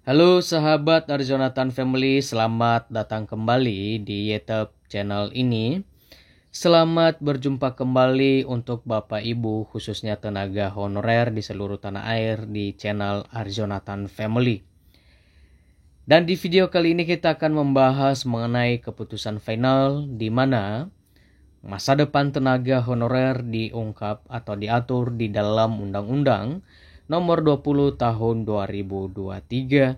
Halo sahabat Arjonatan Family, selamat datang kembali di YouTube channel ini. Selamat berjumpa kembali untuk Bapak Ibu khususnya tenaga honorer di seluruh tanah air di channel Arjonatan Family. Dan di video kali ini kita akan membahas mengenai keputusan final di mana masa depan tenaga honorer diungkap atau diatur di dalam Undang-Undang Nomor 20 Tahun 2023.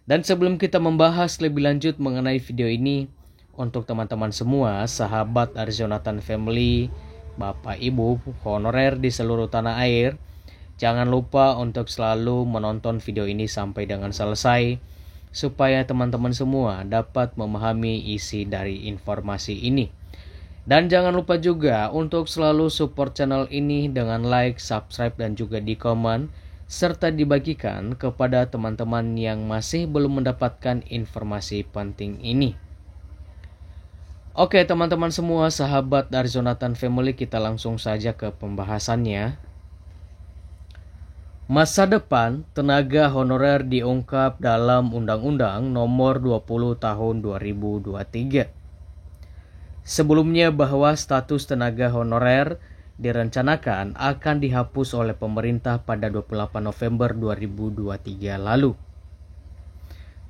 Dan sebelum kita membahas lebih lanjut mengenai video ini, untuk teman-teman semua, sahabat Arjonatan Family, Bapak Ibu honorer di seluruh tanah air, jangan lupa untuk selalu menonton video ini sampai dengan selesai, supaya teman-teman semua dapat memahami isi dari informasi ini. Dan jangan lupa juga untuk selalu support channel ini dengan like, subscribe, dan juga di komen, serta dibagikan kepada teman-teman yang masih belum mendapatkan informasi penting ini. Oke teman-teman semua, sahabat Arjonatan Family, kita langsung saja ke pembahasannya. Masa depan tenaga honorer diungkap dalam Undang-Undang Nomor 20 Tahun 2023. Sebelumnya bahwa status tenaga honorer direncanakan akan dihapus oleh pemerintah pada 28 November 2023 lalu.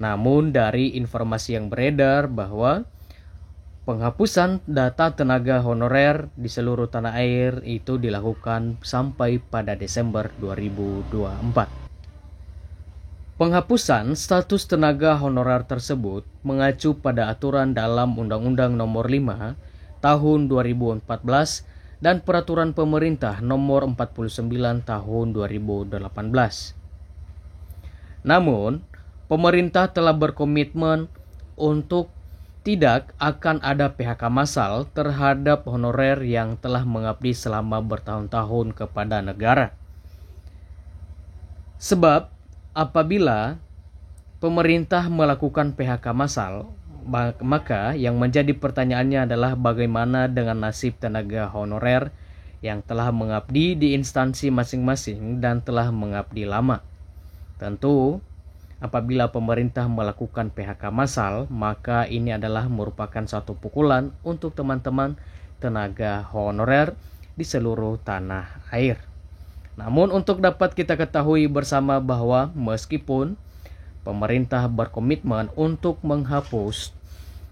Namun dari informasi yang beredar bahwa penghapusan data tenaga honorer di seluruh tanah air itu dilakukan sampai pada Desember 2024. Penghapusan status tenaga honorer tersebut mengacu pada aturan dalam Undang-Undang Nomor 5 Tahun 2014 dan Peraturan Pemerintah Nomor 49 Tahun 2018. Namun, pemerintah telah berkomitmen untuk tidak akan ada PHK massal terhadap honorer yang telah mengabdi selama bertahun-tahun kepada negara. Sebab apabila pemerintah melakukan PHK massal, maka yang menjadi pertanyaannya adalah bagaimana dengan nasib tenaga honorer yang telah mengabdi di instansi masing-masing dan telah mengabdi lama. Tentu, apabila pemerintah melakukan PHK massal, maka ini adalah merupakan satu pukulan untuk teman-teman tenaga honorer di seluruh tanah air. Namun untuk dapat kita ketahui bersama bahwa meskipun pemerintah berkomitmen untuk menghapus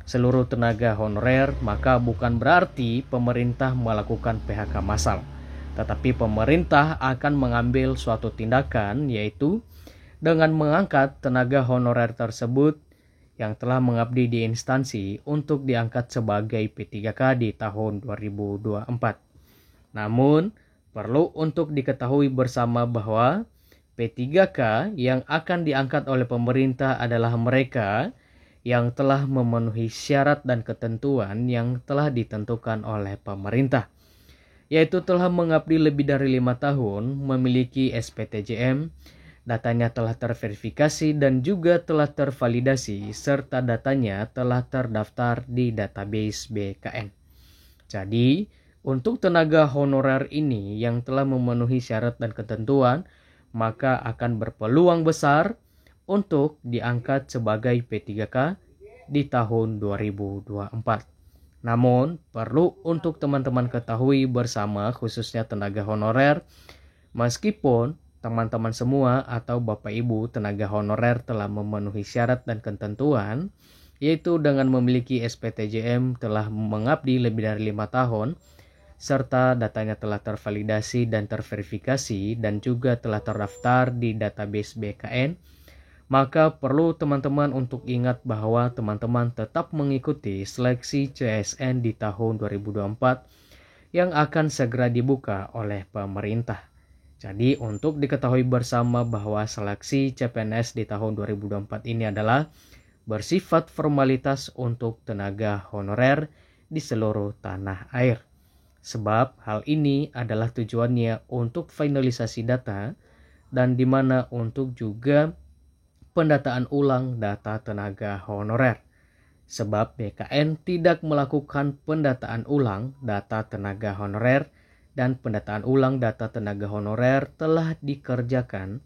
seluruh tenaga honorer, maka bukan berarti pemerintah melakukan PHK massal. Tetapi pemerintah akan mengambil suatu tindakan, yaitu dengan mengangkat tenaga honorer tersebut yang telah mengabdi di instansi untuk diangkat sebagai P3K di tahun 2024. Namun perlu untuk diketahui bersama bahwa P3K yang akan diangkat oleh pemerintah adalah mereka yang telah memenuhi syarat dan ketentuan yang telah ditentukan oleh pemerintah, yaitu telah mengabdi lebih dari 5 tahun, memiliki SPTJM, datanya telah terverifikasi dan juga telah tervalidasi, serta datanya telah terdaftar di database BKN. Jadi, untuk tenaga honorer ini yang telah memenuhi syarat dan ketentuan, maka akan berpeluang besar untuk diangkat sebagai P3K di tahun 2024. Namun, perlu untuk teman-teman ketahui bersama khususnya tenaga honorer, meskipun teman-teman semua atau Bapak Ibu tenaga honorer telah memenuhi syarat dan ketentuan, yaitu dengan memiliki SPTJM telah mengabdi lebih dari 5 tahun, serta datanya telah tervalidasi dan terverifikasi dan juga telah terdaftar di database BKN, maka perlu teman-teman untuk ingat bahwa teman-teman tetap mengikuti seleksi CSN di tahun 2024 yang akan segera dibuka oleh pemerintah. Jadi untuk diketahui bersama bahwa seleksi CPNS di tahun 2024 ini adalah bersifat formalitas untuk tenaga honorer di seluruh tanah air. Sebab hal ini adalah tujuannya untuk finalisasi data dan di mana untuk juga pendataan ulang data tenaga honorer. Sebab BKN tidak melakukan pendataan ulang data tenaga honorer dan pendataan ulang data tenaga honorer telah dikerjakan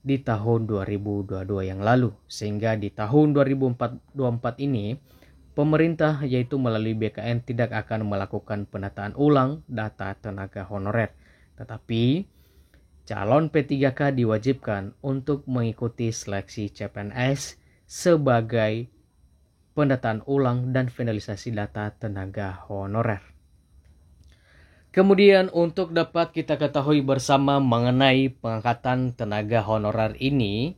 di tahun 2022 yang lalu. Sehingga di tahun 2024 ini, pemerintah yaitu melalui BKN tidak akan melakukan penataan ulang data tenaga honorer. Tetapi calon P3K diwajibkan untuk mengikuti seleksi CPNS sebagai pendataan ulang dan finalisasi data tenaga honorer. Kemudian untuk dapat kita ketahui bersama mengenai pengangkatan tenaga honorer ini,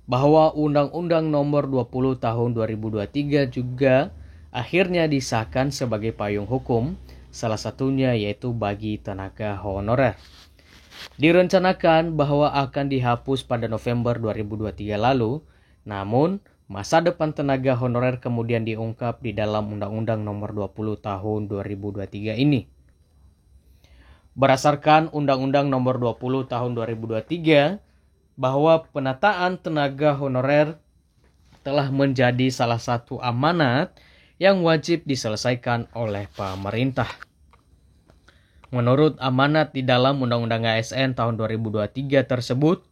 bahwa Undang-Undang Nomor 20 Tahun 2023 juga akhirnya disahkan sebagai payung hukum, salah satunya yaitu bagi tenaga honorer. Direncanakan bahwa akan dihapus pada November 2023 lalu, namun masa depan tenaga honorer kemudian diungkap di dalam Undang-Undang Nomor 20 Tahun 2023 ini. Berdasarkan Undang-Undang Nomor 20 Tahun 2023, bahwa penataan tenaga honorer telah menjadi salah satu amanat yang wajib diselesaikan oleh pemerintah. Menurut amanat di dalam Undang-Undang ASN tahun 2023 tersebut,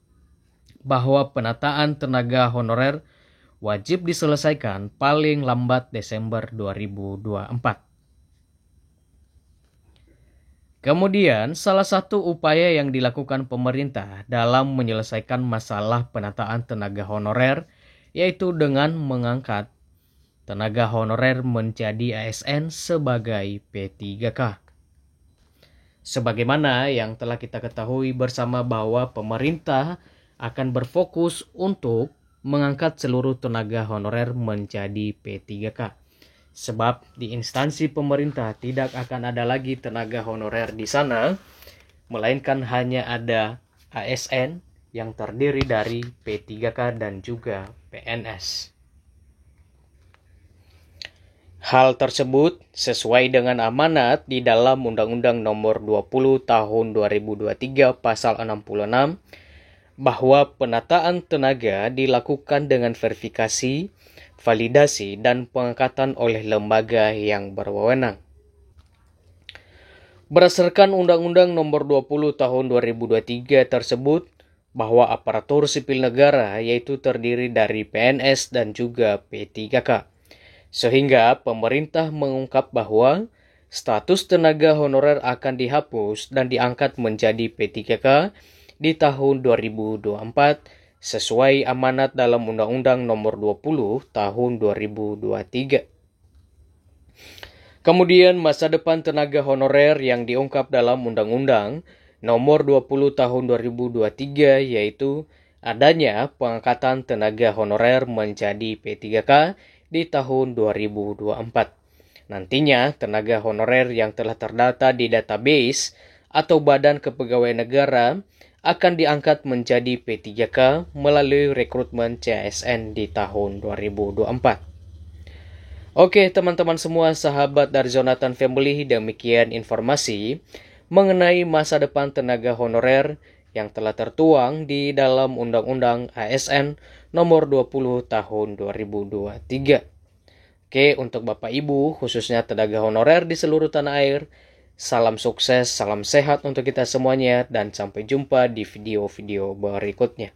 bahwa penataan tenaga honorer wajib diselesaikan paling lambat Desember 2024. Kemudian, salah satu upaya yang dilakukan pemerintah dalam menyelesaikan masalah penataan tenaga honorer yaitu dengan mengangkat tenaga honorer menjadi ASN sebagai P3K. Sebagaimana yang telah kita ketahui bersama bahwa pemerintah akan berfokus untuk mengangkat seluruh tenaga honorer menjadi P3K. Sebab di instansi pemerintah tidak akan ada lagi tenaga honorer di sana, melainkan hanya ada ASN yang terdiri dari P3K dan juga PNS. Hal tersebut sesuai dengan amanat di dalam Undang-Undang Nomor 20 Tahun 2023 Pasal 66, bahwa penataan tenaga dilakukan dengan verifikasi, validasi, dan pengangkatan oleh lembaga yang berwenang. Berdasarkan Undang-Undang Nomor 20 Tahun 2023 tersebut, bahwa aparatur sipil negara yaitu terdiri dari PNS dan juga P3K. Sehingga pemerintah mengungkap bahwa status tenaga honorer akan dihapus dan diangkat menjadi P3K di tahun 2024 sesuai amanat dalam Undang-Undang Nomor 20 Tahun 2023. Kemudian masa depan tenaga honorer yang diungkap dalam Undang-Undang Nomor 20 Tahun 2023 yaitu adanya pengangkatan tenaga honorer menjadi P3K di tahun 2024. Nantinya tenaga honorer yang telah terdata di database atau Badan Kepegawaian Negara akan diangkat menjadi P3K melalui rekrutmen CASN di tahun 2024. Oke teman-teman semua sahabat dari Zonatan Family, demikian informasi mengenai masa depan tenaga honorer yang telah tertuang di dalam Undang-Undang ASN Nomor 20 Tahun 2023. Oke, untuk Bapak Ibu khususnya tenaga honorer di seluruh tanah air, salam sukses, salam sehat untuk kita semuanya, dan sampai jumpa di video-video berikutnya.